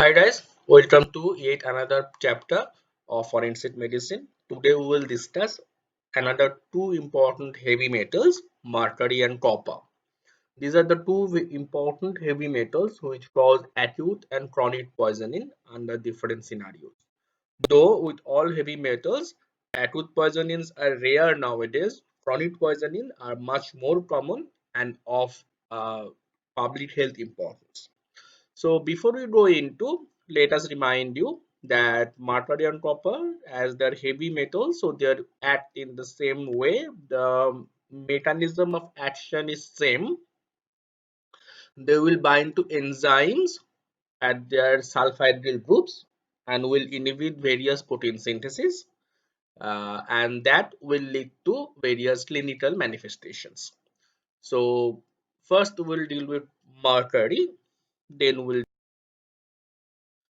Hi guys, welcome to yet another chapter of forensic medicine. Today we will discuss another two important heavy metals, mercury and copper. These are the two important heavy metals which cause acute and chronic poisoning under different scenarios. Though with all heavy metals, acute poisonings are rare nowadays, chronic poisoning are much more common and of public health importance. So before we go into, let us remind you that mercury and copper, as they're heavy metals, so they act in the same way. The mechanism of action is same. They will bind to enzymes at their sulfhydryl groups and will inhibit various protein synthesis, and that will lead to various clinical manifestations. So first we'll deal with mercury, then we'll.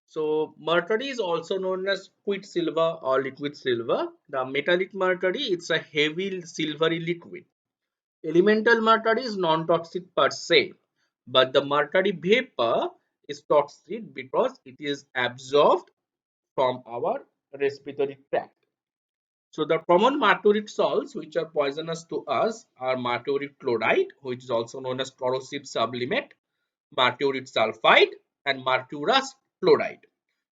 So mercury is also known as quicksilver or liquid silver. The metallic mercury, it's a heavy silvery liquid. Elemental mercury is non-toxic per se, but the mercury vapor is toxic because it is absorbed from our respiratory tract. So the common mercury salts which are poisonous to us are mercury chloride, which is also known as corrosive sublimate, mercury sulfide, and mercurous chloride.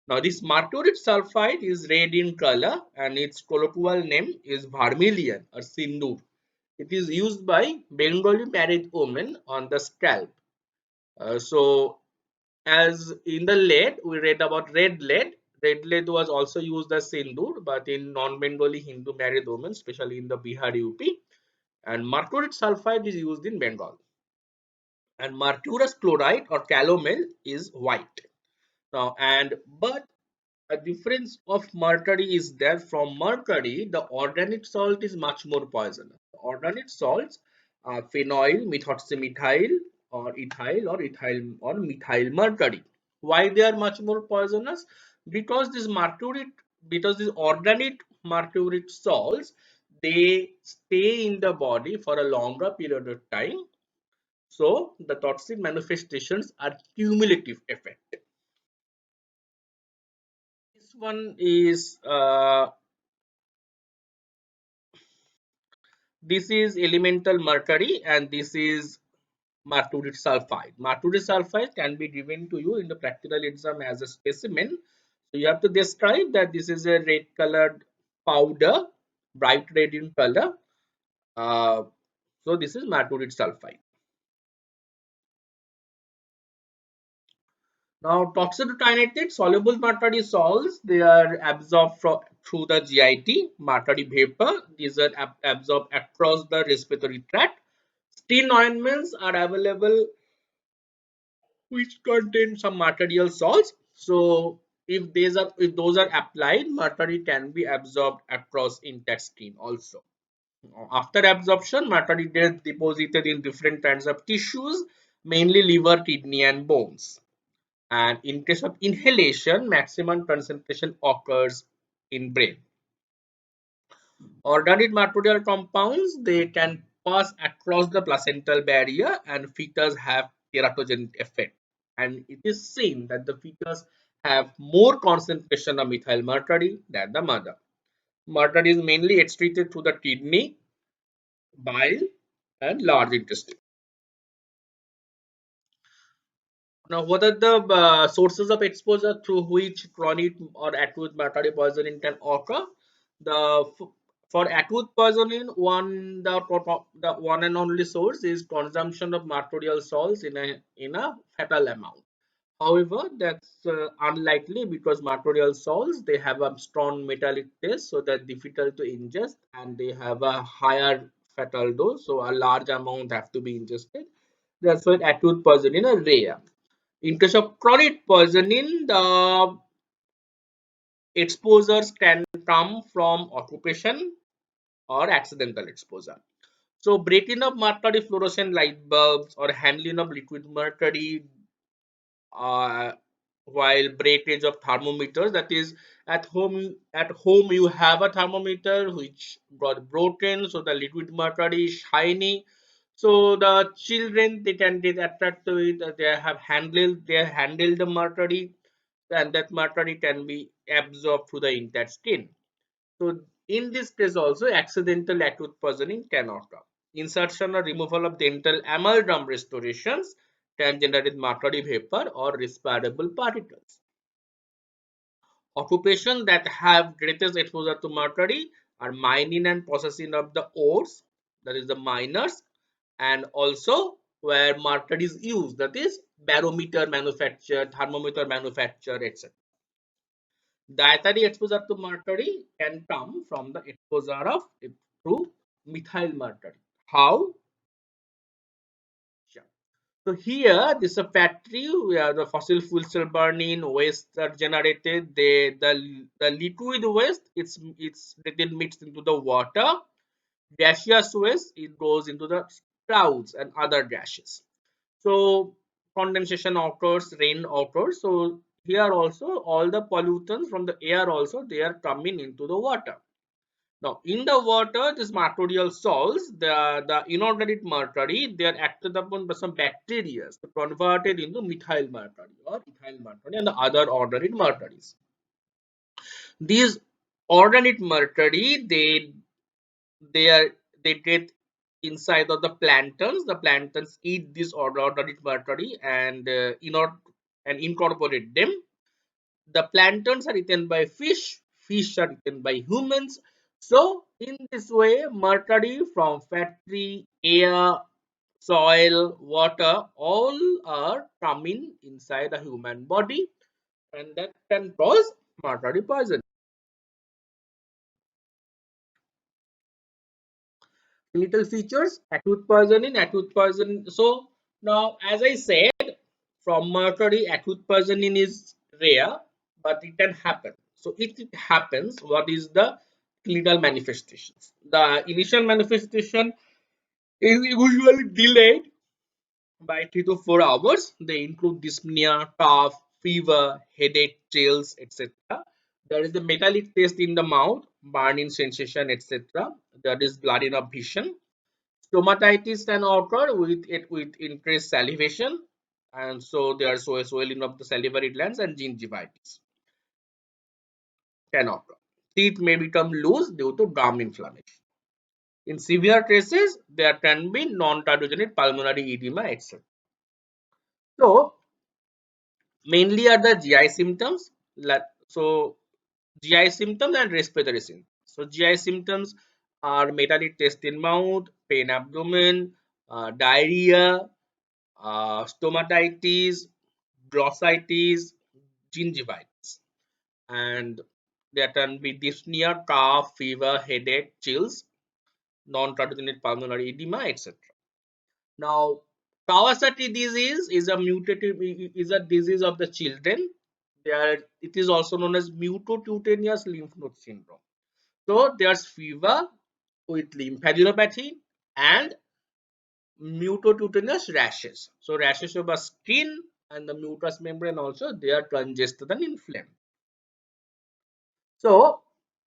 Now this mercury sulfide is red in color and its colloquial name is vermilion or sindoor. It is used by Bengali married women on the scalp. So as in the lead, we read about red lead. Red lead was also used as sindoor, but in non-Bengali Hindu married women, especially in the Bihar UP. And mercury sulfide is used in Bengal. And mercurous chloride or calomel is white. Now, but a difference of mercury is that from mercury, the organic salt is much more poisonous. The organic salts are phenyl, methoxymethyl, or ethyl or methyl mercury. Why they are much more poisonous? Because these organic mercury salts, they stay in the body for a longer period of time. So the toxic manifestations are cumulative effect. This one is this is elemental mercury and this is mercury sulfide. Mercury sulfide can be given to you in the practical exam as a specimen. So you have to describe that this is a red colored powder, bright red in color. Uh, so this is mercury sulfide. Now toxidotinated soluble mercury salts, they are absorbed through the GIT, mercury vapor. These are absorbed across the respiratory tract. Skin ointments are available which contain some material salts. So if those are applied, mercury can be absorbed across intact skin also. After absorption, mercury gets deposited in different kinds of tissues, mainly liver, kidney, and bones. And in case of inhalation, maximum concentration occurs in brain. Organic material compounds, they can pass across the placental barrier and fetus have teratogenic effect. And it is seen that the fetus have more concentration of methyl mercury than the mother. Mercury is mainly excreted through the kidney, bile, and large intestine. Now, what are the sources of exposure through which chronic or acute mercury poisoning can occur? For acute poisoning, the one and only source is consumption of mercurial salts in a fatal amount. However, that's unlikely because mercurial salts, they have a strong metallic taste, so they're difficult to ingest, and they have a higher fatal dose, so a large amount have to be ingested. That's why acute poisoning are rare. In case of chronic poisoning, the exposures can come from occupation or accidental exposure. So, breaking of mercury fluorescent light bulbs or handling of liquid mercury uh, while breakage of thermometers, that is at home you have a thermometer which got broken, so the liquid mercury is shiny, so the children they can get attracted to it, they handled the mercury. and that mercury can be absorbed through the intestine. So in this case also accidental acute poisoning can occur. Insertion or removal of dental amalgam restorations can generate mercury vapor or respirable particles. Occupations that have greatest exposure to mercury are mining and processing of the ores, that is the miners, and also where mercury is used, that is barometer manufacture, thermometer manufacture, etc. Dietary exposure to mercury can come from the exposure of through methyl mercury. How? Sure. So here, this is a factory where the fossil fuels are burning, waste are generated. The liquid waste it's then mixed into the water. Gaseous waste it goes into the clouds and other gases. So condensation occurs, rain occurs. So here also all the pollutants from the air also they are coming into the water. Now, in the water, this mercurial salts, the inorganic mercury, they are acted upon by some bacteria, so converted into methyl mercury or ethyl mercury and the other organic mercuries. These organic mercury, they are they get inside of the planktons. The planktons eat this organic mercury and and incorporate them. The planktons are eaten by fish, fish are eaten by humans. So in this way mercury from factory, air, soil, water all are coming inside the human body and that can cause mercury poison. Clinical features, acute poison. So now as I said, from mercury acute poisoning is rare but it can happen. So if it happens, what is the clinical manifestations? The initial manifestation is usually delayed by 3 to 4 hours. They include dyspnea, cough, fever, headache, chills, etc. There is the metallic taste in the mouth, burning sensation, etc. There is blurring of vision. Stomatitis can occur with increased salivation, and so there is swelling of the salivary glands and gingivitis can occur. Teeth may become loose due to gum inflammation. In severe cases, there can be non-cardiogenic pulmonary edema, etc. So mainly are the GI symptoms. So GI symptoms and respiratory symptoms. So GI symptoms are metallic taste in mouth, pain abdomen, diarrhea, stomatitis, glossitis, gingivitis, and there can be dyspnea, cough, fever, headache, chills, non-cardiogenic pulmonary edema, etc. Now, Kawasaki disease is a mutative is a disease of the children. There, it is also known as mutocutaneous lymph node syndrome. So there's fever with lymphadenopathy and mutocutaneous rashes. So rashes of the skin and the mucous membrane also they are congested and inflamed. So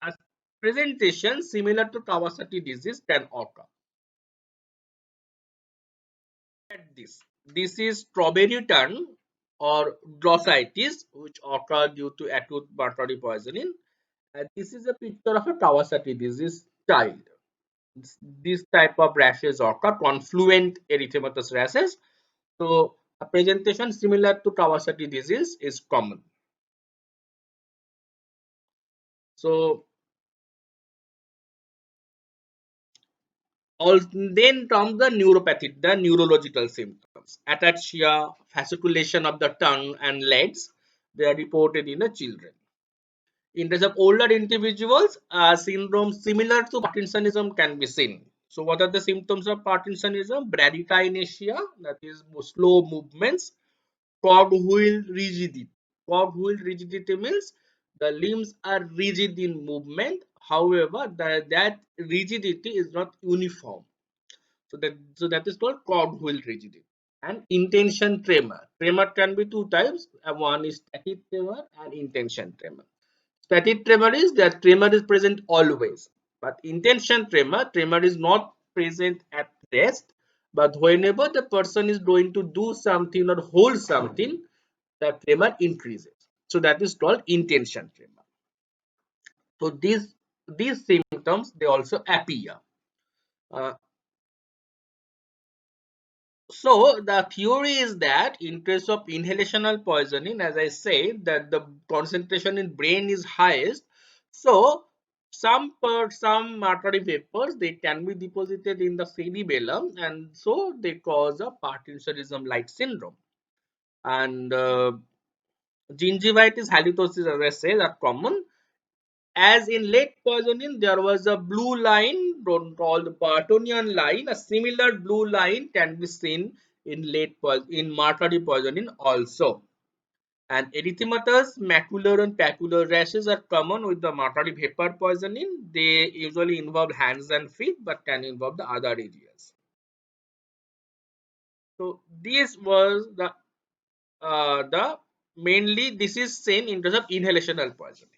a presentation similar to Kawasaki disease can occur. At this is strawberry tongue or glossitis which occur due to acute mercury poisoning. And this is a picture of a Kawasaki disease child. This type of rashes occur, confluent erythematous rashes. So a presentation similar to Kawasaki disease is common. So all then comes the neuropathy, the neurological symptoms. Ataxia, fasciculation of the tongue and legs, they are reported in the children. In case of older individuals, syndrome similar to Parkinsonism can be seen. So what are the symptoms of Parkinsonism? Bradykinesia, that is slow movements, cogwheel rigidity. Cogwheel rigidity means the limbs are rigid in movement. However, that rigidity is not uniform. So that is called cogwheel rigidity. And intention tremor. Tremor can be two types. One is static tremor and intention tremor. Static tremor is that tremor is present always, but intention tremor is not present at rest, but whenever the person is going to do something or hold something, the tremor increases. So that is called intention tremor. So these symptoms they also appear. Uh, so the theory is that in case of inhalational poisoning, as I said, that the concentration in brain is highest. So some watery vapors they can be deposited in the cerebellum, and so they cause a Parkinsonism-like syndrome. And gingivitis, halitosis, as I said, are common. As in lead poisoning, there was a blue line called the Bartonian line. A similar blue line can be seen in in mercury poisoning also. And erythematous, macular, and papular rashes are common with the mercury vapor poisoning. They usually involve hands and feet, but can involve the other areas. So this was the mainly this is seen in terms of inhalational poisoning.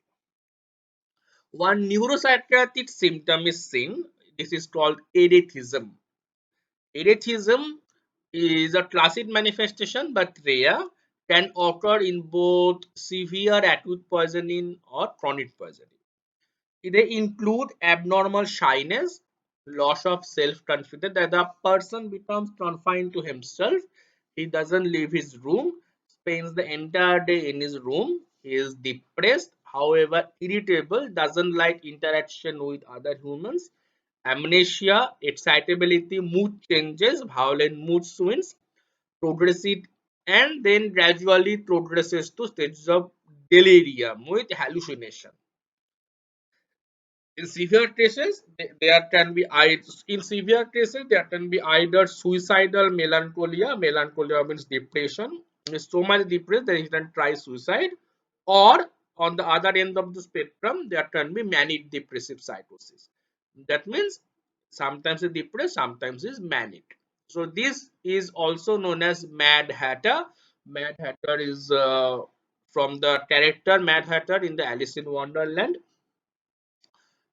One neuropsychiatric symptom is seen. This is called erethism. Erethism is a classic manifestation but rare, can occur in both severe acute poisoning or chronic poisoning. They include abnormal shyness, loss of self-confidence, that the person becomes confined to himself. He doesn't leave his room, spends the entire day in his room. He is depressed, however irritable, doesn't like interaction with other humans. Amnesia, excitability, mood changes, violent mood swings, progressive, and then gradually progresses to stages of delirium with hallucination. In severe cases, there can be in severe cases there can be either suicidal melancholia. Melancholia means depression. He is so much depressed that he can try suicide, or on the other end of the spectrum, there can be manic depressive psychosis. That means sometimes he's depressed, sometimes he's manic. So this is also known as Mad Hatter. Mad Hatter is from the character Mad Hatter in the Alice in Wonderland.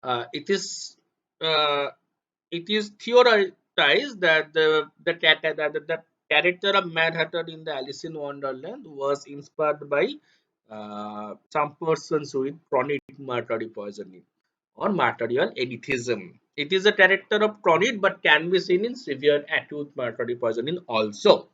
Uh, it is uh, it is theorized that the character of Mad Hatter in the Alice in Wonderland was inspired by some persons with chronic mercury poisoning or material erythism. It is a character of chronic but can be seen in severe acute mercury poisoning also.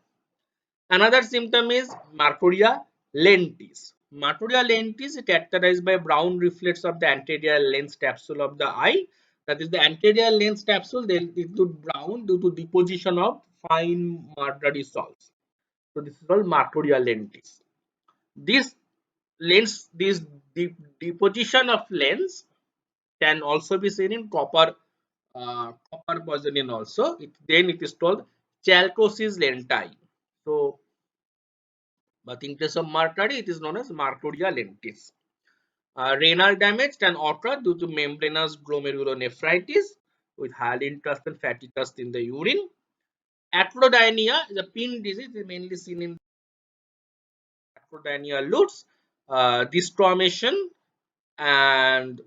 Another symptom is Marcoria lentis. Marcoria lentis is characterized by brown reflets of the anterior lens capsule of the eye. That is, the anterior lens capsule they include brown due to deposition of fine mercury salts. So this is called Marcoria lentis. This this deposition of lens can also be seen in copper poisoning also. Then it is called chalcosis lenti. So but in case of mercury, it is known as Mercuria lentis. Renal damage can occur due to membranous glomerulonephritis with highly interest and fatty dust in the urine. Acrodynia is a pin disease, is mainly seen in acrodynia lutes, dystromation, and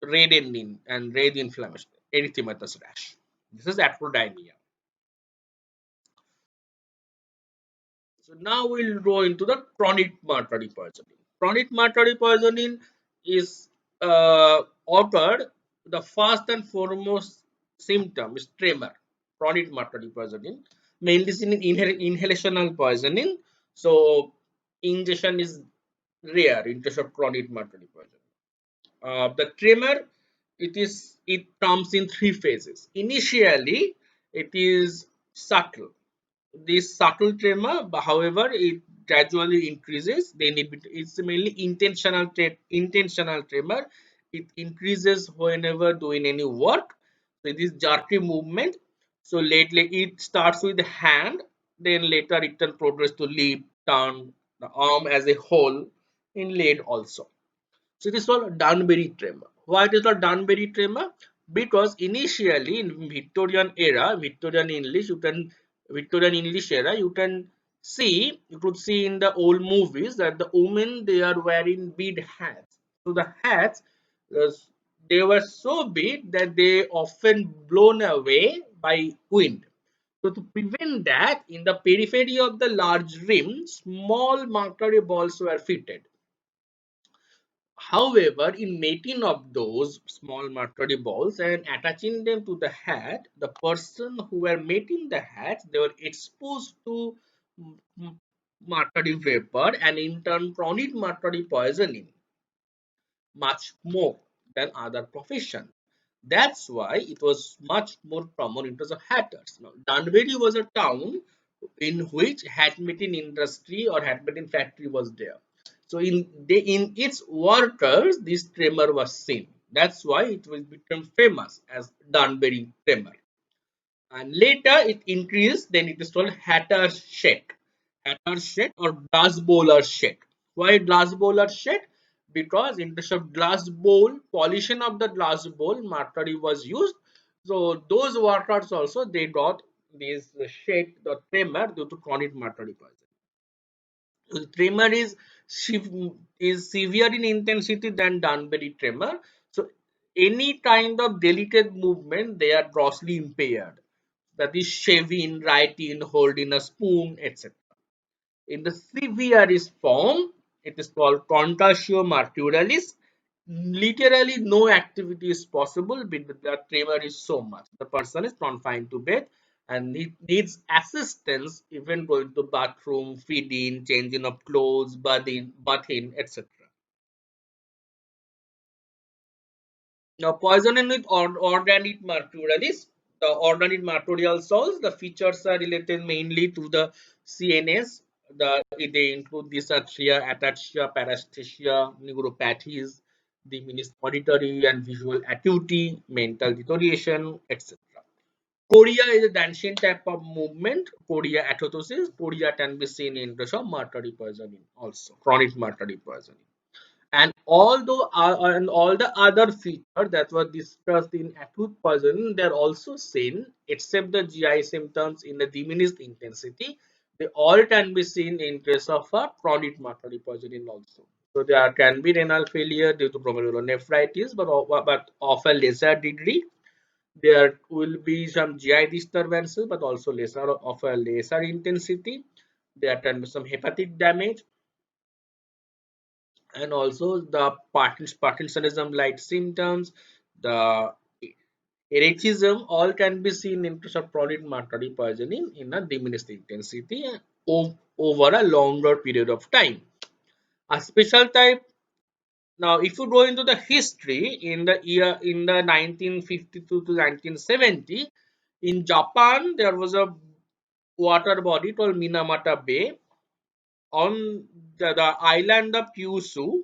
red inflammation, erythematous rash. This is acrodynia. So now we'll go into the chronic mercury poisoning. Chronic mercury poisoning is occurred. The first and foremost symptom is tremor. Chronic mercury poisoning, mainly seen in inhalational poisoning. So ingestion is rare in case of chronic mercury poisoning. The tremor it comes in three phases. Initially, it is subtle. This subtle tremor, however, it gradually increases. Then it's mainly intentional tremor. It increases whenever doing any work. So it is jerky movement. So lately it starts with the hand, then later it can progress to lip, tongue, the arm as a whole, in leg also. So this is called Dunbury tremor. Why it is called Dunbury tremor? Because initially in Victorian English era, you could see in the old movies that the women they are wearing bead hats. So the hats, uh, they were so big that they often blown away by wind. So to prevent that, in the periphery of the large rim, small mercury balls were fitted. However, in mating of those small mercury balls and attaching them to the hat, the person who were mating the hats, they were exposed to m- m- mercury vapor and in turn chronic mercury poisoning much more than other professions. That's why it was much more common in terms of hatters. Now, Danbury was a town in which hat making industry or hat making factory was there. So in its workers, this tremor was seen. That's why it will become famous as Danbury tremor. And later it increased, then it is called Hatter's shake. Hatter's shake or glass bowler shake. Why glass bowler shake? Because in terms of glass bowl, pollution of the glass bowl, mercury was used. So those workers also they got this shake, the tremor due to chronic mercury poisoning. So the tremor is severe in intensity than Danbury tremor. So any kind of delicate movement, they are grossly impaired, that is shaving, writing, holding a spoon, etc. In the severest form, it is called contatio marturalis. Literally, no activity is possible because the tremor is so much. The person is confined to bed and he needs assistance, even going to bathroom, feeding, changing of clothes, bathing, etc. Now, poisoning with organic mercurials. The organic mercurial salts, the features are related mainly to the CNS. They include dysarthria, ataxia, paresthesia, neuropathies, diminished auditory and visual acuity, mental deterioration, etc. Chorea is a dancing type of movement. Chorea atoptosis. Chorea can be seen in the mercury poisoning also, chronic mercury poisoning. And all the other features that were discussed in acute poisoning, they are also seen, except the GI symptoms in a diminished intensity. They all can be seen in case of a chronic mercury poisoning also. So there can be renal failure due to glomerulonephritis, but of a lesser degree. There will be some GI disturbances, but also lesser of a lesser intensity. There can be some hepatic damage and also the Parkinsonism like symptoms, the erethism, all can be seen in terms of chronic mercury poisoning in a diminished intensity over a longer period of time. A special type. Now, if you go into the history in the 1952 to 1970, in Japan there was a water body called Minamata Bay on the island of Kyushu.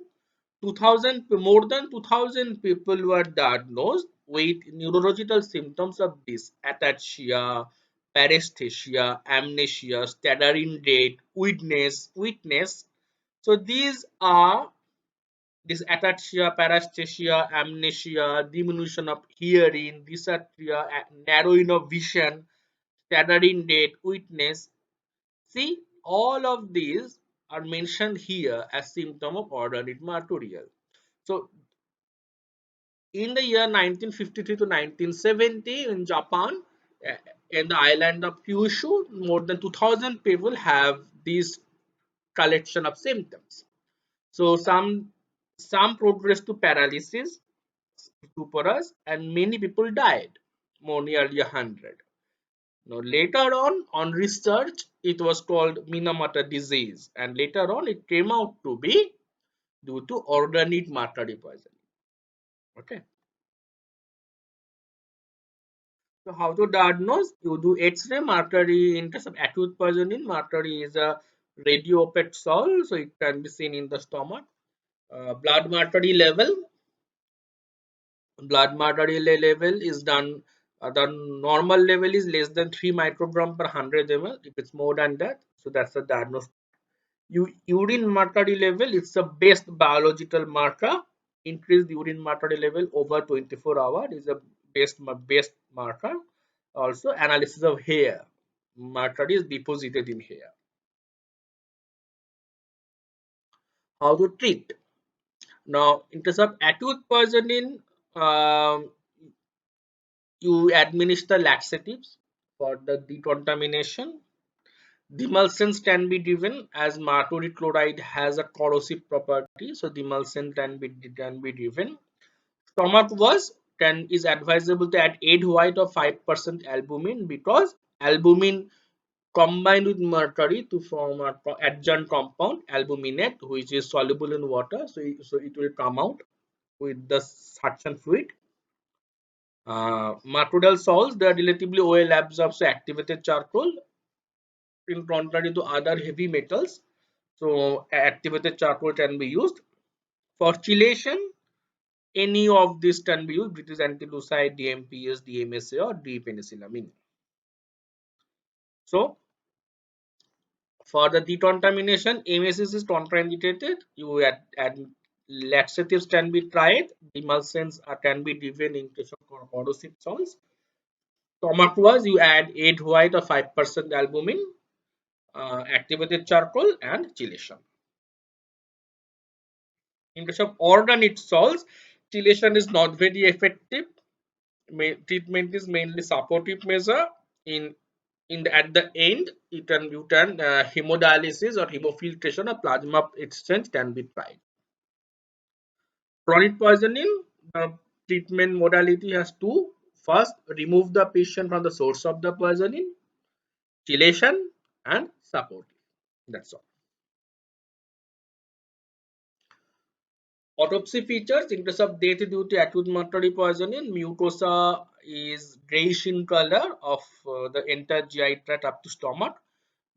2000 more than 2000 people were diagnosed with neurological symptoms of this ataxia, paresthesia, amnesia, stuttering gait, weakness. So these are this ataxia, paresthesia, amnesia, diminution of hearing, dysarthria, narrowing of vision, stuttering gait, weakness. See, all of these are mentioned here as symptom of ordinary martyrial. So in the year 1953 to 1970 in Japan, uh, in the island of Kyushu, more than 2000 people have this collection of symptoms. So some progressed to paralysis, stuporous, and many people died, more nearly 100. Now later on research, it was called Minamata disease, and later on it came out to be due to organic mercury poisoning. Okay. So how to diagnose? You do X-ray mercury in case of acute poisoning. Mercury is a radioactive salt, so it can be seen in the stomach. Blood mercury level. Blood mercury level is done. The normal level is less than 3 microgram per 100 ml. If it's more than that, so that's the diagnosis. Urine mercury level is the best biological marker. Increased urine mercury level over 24 hours is the best marker. Also, analysis of hair. Mercury is deposited in hair. How to treat? Now, in case of acute poisoning, um, you administer laxatives for the decontamination. Demulsions can be given as mercury chloride has a corrosive property, so demulsion can be given. Stomach was can is advisable to add egg white of 5% albumin because albumin combined with mercury to form a adjunct compound albuminate, which is soluble in water, so it will come out with the suction fluid. Mercurial salts, they are relatively well absorbed, so activated charcoal in contrary to other heavy metals. So activated charcoal can be used for chelation. Any of this can be used, which is antilucide, DMPS, DMSA, or D-penicillamine. So for the decontamination, MSS is contraindicated. You add laxatives can be tried. Emulsions can be given in case of corrosive salts. Stomach was you add 8 white or 5% albumin, activated charcoal, and chelation. In case of organic salts, chelation is not very effective. Treatment is mainly supportive measure. At the end, you can hemodialysis or hemofiltration or plasma exchange can be tried. Chronic poisoning, the treatment modality has two. First, remove the patient from the source of the poisoning, chelation, and supportive. That's all. Autopsy features in case of death due to acute mercury poisoning, mucosa is grayish in color of the entire GI tract up to stomach.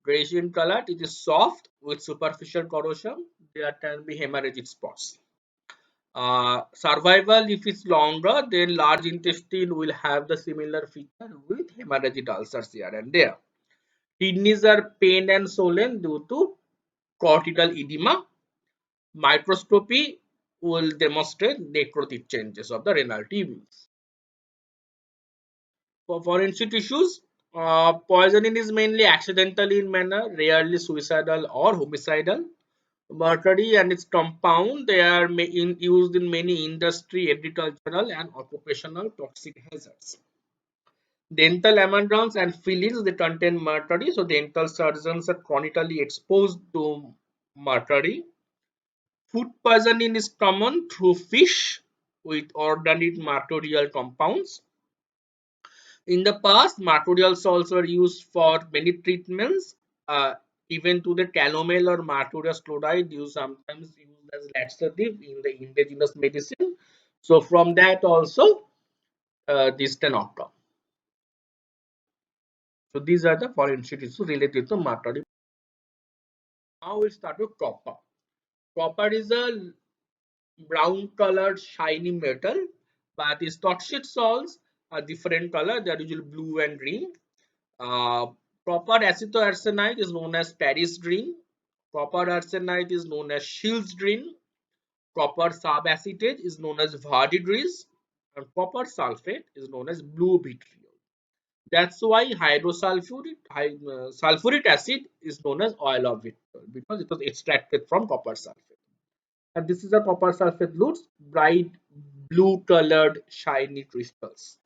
Grayish in color, it is soft with superficial corrosion. There can be hemorrhagic spots. Survival, if it's longer, then large intestine will have the similar feature with hemorrhagic ulcers here and there. Kidneys are pained and swollen due to cortical edema. Microscopy will demonstrate necrotic changes of the renal tubules. For forensic tissues, poisoning is mainly accidental in manner, rarely suicidal or homicidal. Mercury and its compound, they are used in many industry, agricultural, and occupational toxic hazards. Dental amalgams and fillings, they contain mercury, so dental surgeons are chronically exposed to mercury. Food poisoning is common through fish with organic mercurial compounds. In the past, mercurial salts were used for many treatments. Uh, Even to the calomel or mercurial chloride, you sometimes used as laxative in the indigenous medicine. So from that also, this can occur. So these are the forensic issues related to mercury. Now we start with copper. Copper is a brown colored shiny metal, but its toxic salts are different color. They are usually blue and green. Uh, Copper acetoarsenite is known as Paris green. Copper arsenite is known as Shields green. Copper subacetate is known as verdigris, and copper sulfate is known as blue vitriol. That's why sulfuric acid is known as oil of vitriol because it was extracted from copper sulfate. And this is a copper sulfate looks bright blue colored shiny crystals.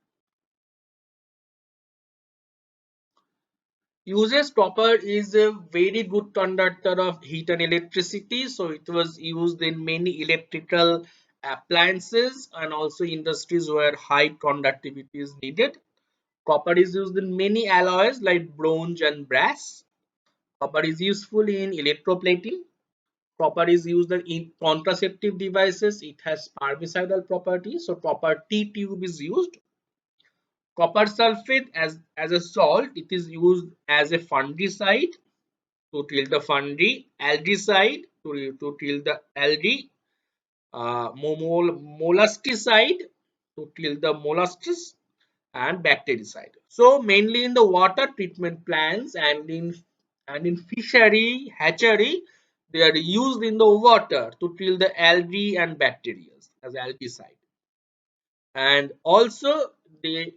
Uses copper is a very good conductor of heat and electricity, so it was used in many electrical appliances and also industries where high conductivity is needed. Copper is used in many alloys like bronze and brass. Copper is useful in electroplating. Copper is used in contraceptive devices. It has spermicidal properties, so copper T tube is used. Copper sulfate as a salt, it is used as a fungicide to kill the fungi, algicide to kill the algae, mollusticide to kill the mollusks, and bactericide. So mainly in the water treatment plants and in fishery hatchery, they are used in the water to kill the algae and bacteria as algicide. And also it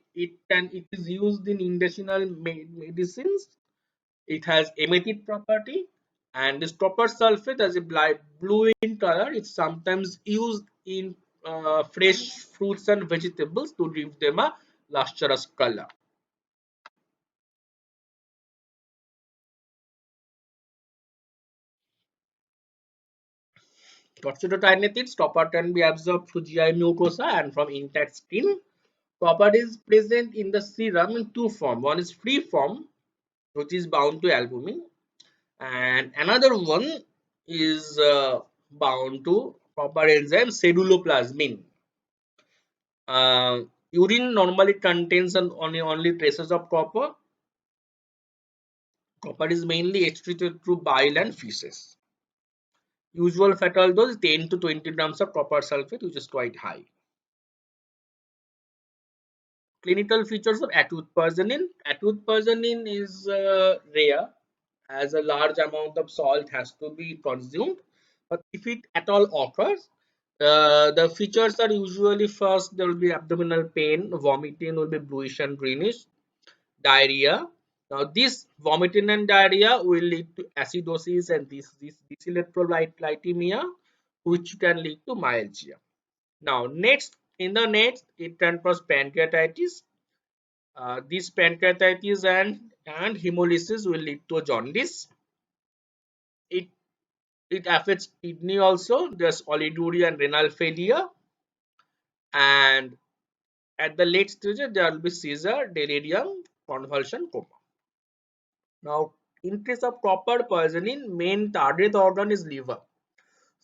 is used in medicinal medicines. It has emetic property, and this copper sulfate as a blue in color. It's sometimes used in fresh fruits and vegetables to give them a lustrous color. Toxidotynetics, copper can be absorbed through GI mucosa and from intact skin. Copper is present in the serum in two forms. One is free form, which is bound to albumin, and another one is bound to copper enzyme celluloplasmin. Urine normally contains only traces of copper. Copper is mainly excreted through bile and feces. Usual fatal dose 10 to 20 grams of copper sulfate, which is quite high. Clinical features of acute poisoning. Acute poisoning is rare, as a large amount of salt has to be consumed. But if it at all occurs, the features are usually first there will be abdominal pain, vomiting will be bluish and greenish, diarrhea. Now this vomiting and diarrhea will lead to acidosis and this electrolytemia, which can lead to myalgia. Now next in the next it can cause pancreatitis. This pancreatitis and hemolysis will lead to jaundice. It it affects kidney also. There's oligoria and renal failure, and at the late stage there will be seizure, delirium, convulsion, coma. Now, in case of copper poisoning, main target organ is liver.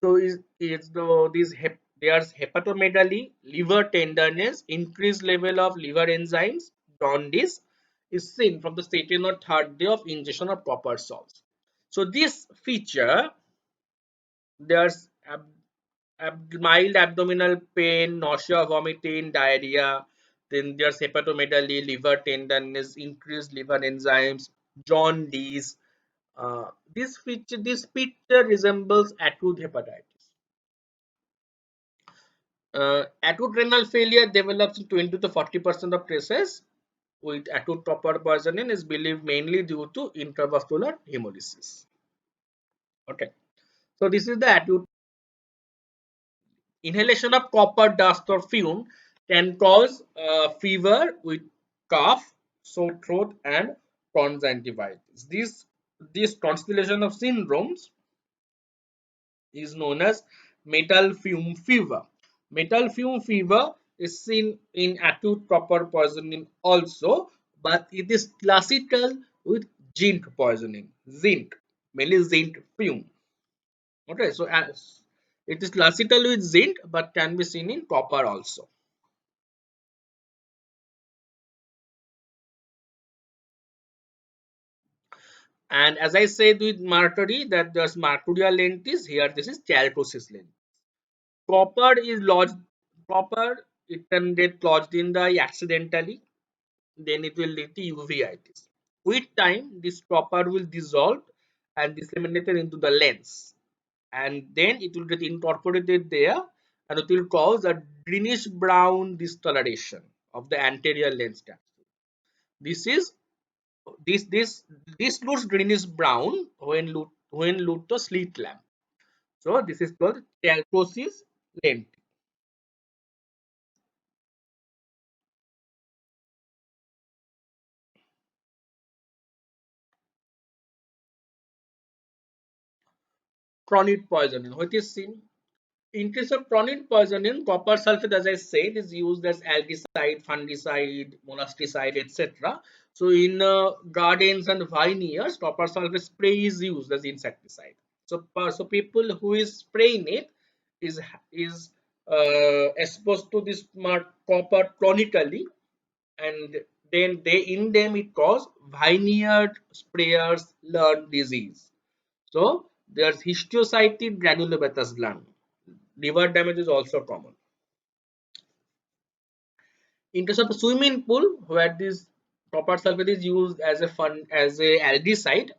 So is the these there's hepatomegaly, liver tenderness, increased level of liver enzymes, jaundice is seen from the second or third day of ingestion of copper salts. So this feature, there's mild abdominal pain, nausea, vomiting, diarrhea. Then there's hepatomegaly, liver tenderness, increased liver enzymes, jaundice. This picture resembles acute hepatitis. Acute renal failure develops in 20 to 40% of cases. With acute copper poisoning is believed mainly due to intravascular hemolysis. Okay, so this is the acute. Inhalation of copper dust or fume can cause fever with cough, sore throat, and conjunctivitis. This constellation of syndromes is known as metal fume fever. Metal fume fever is seen in acute copper poisoning also, but it is classical with zinc poisoning. Zinc, mainly zinc fume. Okay, so as it is classical with zinc, but can be seen in copper also. And as I said with mercury, that there's mercurial lentis, here this is chalcosis lens. Copper is lodged, copper it can get lodged in the eye accidentally, then it will lead to uveitis. With time, this copper will dissolve and disseminated into the lens, and then it will get incorporated there, and it will cause a greenish brown discoloration of the anterior lens capsule. This is this looks greenish brown when lit to slit lamp. So this is called chalcosis lens. Chronic poisoning, what is seen in case of chronic poisoning, copper sulfate, as I said, is used as algicide, fungicide, monasticide, etc. So in gardens and vineyards, copper sulfate spray is used as insecticide. So people who is spraying it is exposed to this copper chronically, and then they in them it cause vineyard sprayers learn disease. So there's histiocytic granulomatous gland. Liver damage is also common. In case of a swimming pool, where this copper sulfate is used as a algaecide,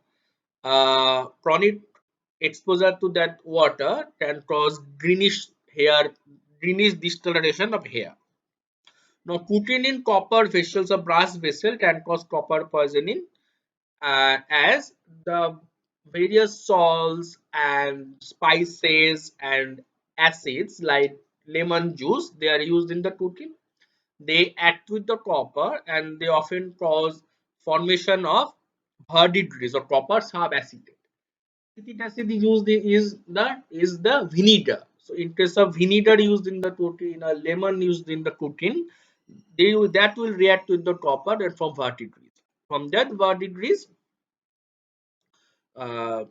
chronic exposure to that water can cause greenish discoloration of hair. Now, cooking in copper vessels or brass vessel can cause copper poisoning, as the various salts and spices and acids like lemon juice, they are used in the cooking. They act with the copper and they often cause formation of verdigris or copper subacetate. Acetic acid used is the vinegar. So in case of vinegar used in the protein or lemon used in the cooking, that will react with the copper and from verdigris. From that verdigris, uh,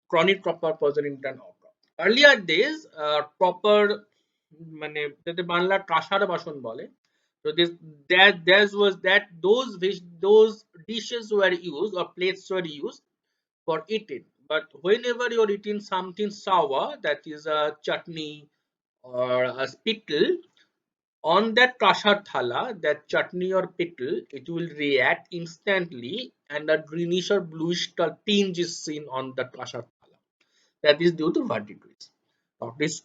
chronic copper poisoning can occur. Earlier days, copper মানে যাতে বাংলা কাঁসার বাসন বলে, so those dishes were used or plates were used for eating. But whenever you're eating something sour, that is a chutney or a pickle, on that kashar thala, that chutney or pickle, it will react instantly and a greenish or bluish tinge is seen on the kashar thala. That is due to verdigris. This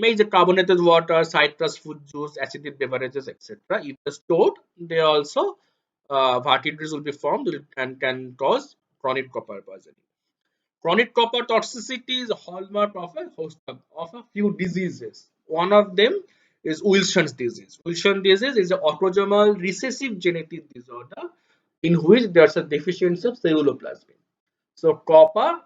makes the carbonated water, citrus fruit juice, acidic beverages, etc. If they're stored, they also verdigris will be formed and can cause chronic copper poisoning. Chronic copper toxicity is a hallmark of a host of a few diseases. One of them is Wilson's disease. Wilson's disease is an autosomal recessive genetic disorder in which there's a deficiency of ceruloplasmin. So copper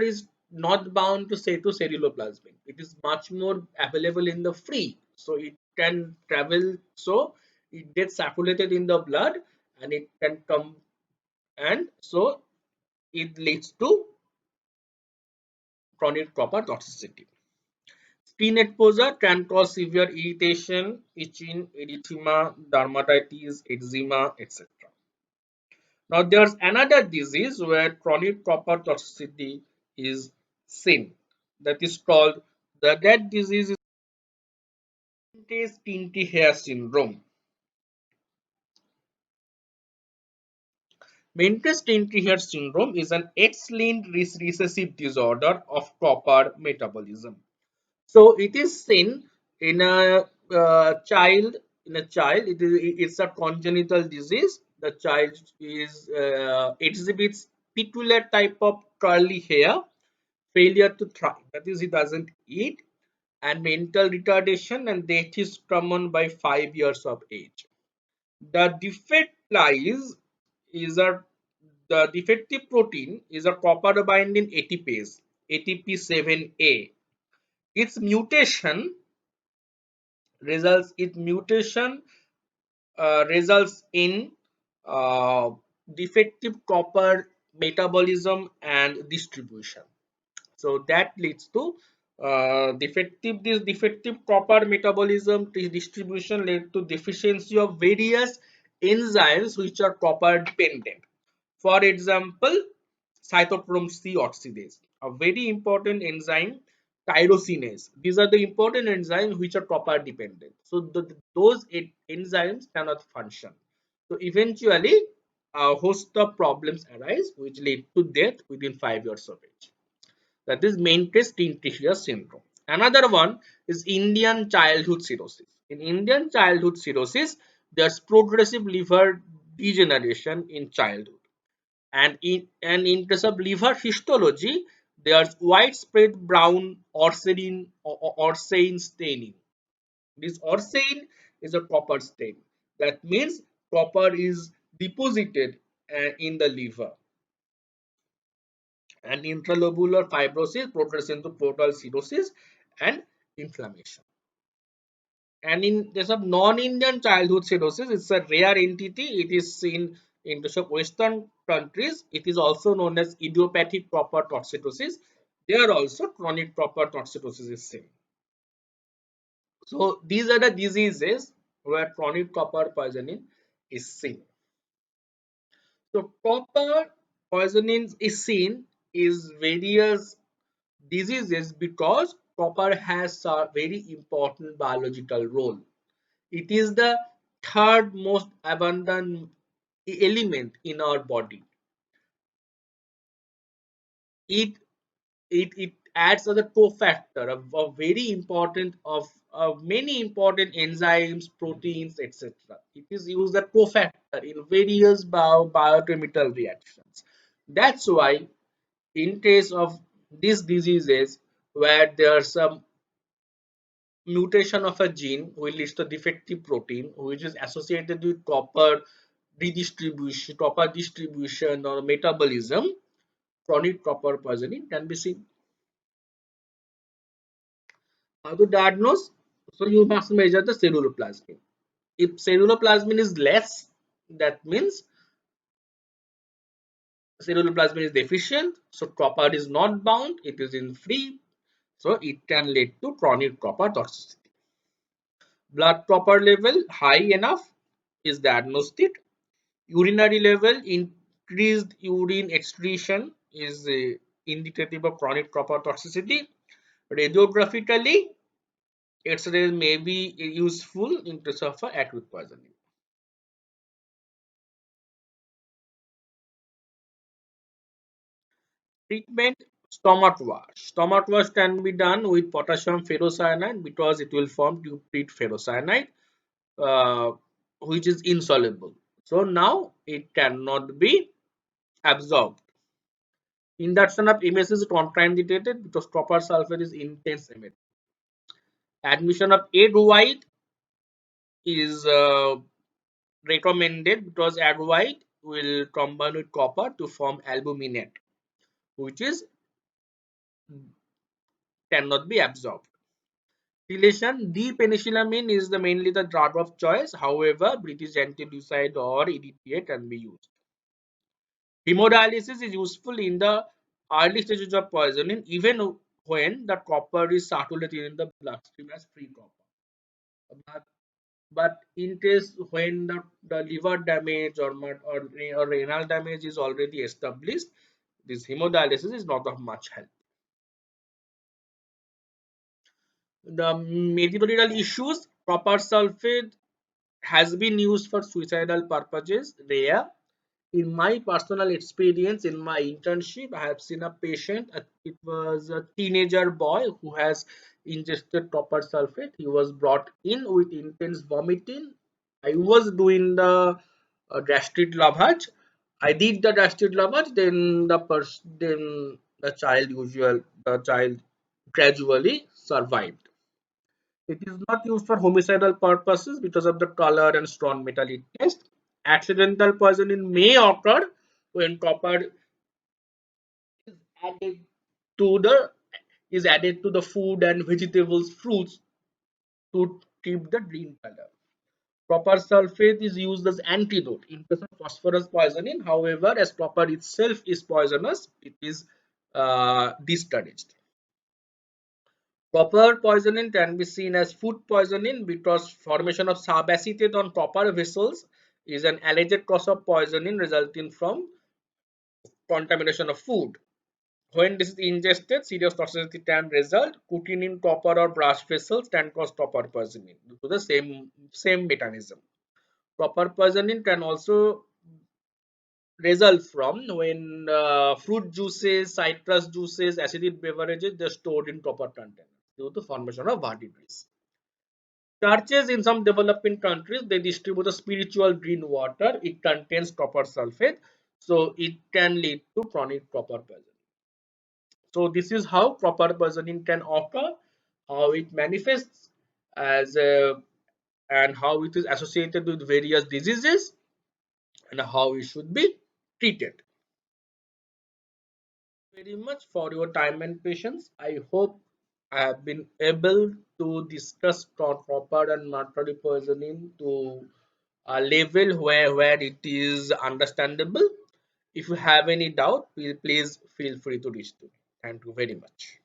is not bound to say to ceruloplasmin. It is much more available in the free. So it can travel. So it gets circulated in the blood and it can come, and so it leads to chronic copper toxicity. Skin exposure can cause severe irritation, itching, erythema, dermatitis, eczema, etc. Now, there's another disease where chronic copper toxicity is seen. That is called that disease is Menkes Tinty hair syndrome. Menkes Tinty hair syndrome is an X-linked recessive disorder of copper metabolism. So it is seen in a child. In a child, it's a congenital disease. The child is exhibits peculiar type of curly hair, failure to thrive. That is, he doesn't eat, and mental retardation, and death is common by 5 years of age. The defect lies is a the defective protein is a copper binding ATPase, ATP7A. Its mutation results in uh, defective copper metabolism and distribution. So that leads to this defective copper metabolism distribution led to deficiency of various enzymes which are copper dependent. For example, cytochrome C oxidase, a very important enzyme, tyrosinase. These are the important enzymes which are copper dependent. So those enzymes cannot function. So eventually, a host of problems arise which lead to death within 5 years of age. That is Menkes Tintishia syndrome. Another one is Indian childhood cirrhosis. In Indian childhood cirrhosis, there's progressive liver degeneration in childhood. And in case of liver histology, there's widespread brown orsein staining. This orsein is a copper stain. That means copper is deposited in the liver. And intralobular fibrosis progresses into portal cirrhosis and inflammation. And in case of non-Indian childhood cirrhosis, it's a rare entity. It is seen in the Western countries. It is also known as idiopathic copper toxicity. There also chronic copper toxicity is seen. So these are the diseases where chronic copper poisoning is seen. So copper poisoning is seen is various diseases because copper has a very important biological role. It is the third most abundant element in our body. It it acts as a cofactor of very important of many important enzymes, proteins, etc. It is used as a cofactor in various biochemical reactions. That's why in case of these diseases where there are some mutation of a gene which leads to defective protein which is associated with copper redistribution, proper distribution or metabolism, chronic copper poisoning can be seen. How to diagnose? So you must measure the ceruloplasmin. If ceruloplasmin is less, that means ceruloplasmin is deficient, so copper is not bound, it is in free, so it can lead to chronic copper toxicity. Blood copper level high enough is diagnostic. Urinary level increased urine excretion is indicative of chronic copper toxicity. Radiographically, X-ray may be useful in case of acute poisoning. Treatment: stomach wash. Stomach wash can be done with potassium ferrocyanide because it will form to treat ferrocyanide, uh, which is insoluble. So now it cannot be absorbed. Induction of MS is contraindicated because copper sulfate is intense emitted. Admission of egg white is recommended because egg white will combine with copper to form albuminate, which is cannot be absorbed. Relation: D-penicillamine is the mainly the drug of choice. However, British anti-leucide or EDTA can be used. Hemodialysis is useful in the early stages of poisoning, even when the copper is circulating in the bloodstream as free copper. But, but in case when the liver damage or renal damage is already established, this hemodialysis is not of much help. The metabolical issues: copper sulfate has been used for suicidal purposes, rare. In my personal experience, in my internship, I have seen a patient, it was a teenager boy who has ingested copper sulfate. He was brought in with intense vomiting. I was doing the gastric lavage. I did the gastric lavage, then the child gradually survived. It is not used for homicidal purposes because of the color and strong metallic taste. Accidental poisoning may occur when copper is added to the food and vegetables, fruits to keep the green color. Copper sulfate is used as antidote in case of phosphorus poisoning. However, as copper itself is poisonous, it is discouraged. Copper poisoning can be seen as food poisoning because formation of subacetate on copper vessels is an alleged cause of poisoning resulting from contamination of food. When this is ingested, serious toxicity can result. Cooking in copper or brass vessels can cause copper poisoning due to the same mechanism. Copper poisoning can also result from when fruit juices, citrus juices, acidic beverages they're stored in copper containers due to formation of verdigris. Churches in some developing countries they distribute a spiritual green water. It contains copper sulfate, so it can lead to chronic copper poisoning. So this is how copper poisoning can occur, how it manifests as and how it is associated with various diseases and how it should be treated. Very much for your time and patience. I hope I have been able to discuss copper and mercury poisoning to a level where it is understandable. If you have any doubt, please feel free to reach to me. Thank you very much.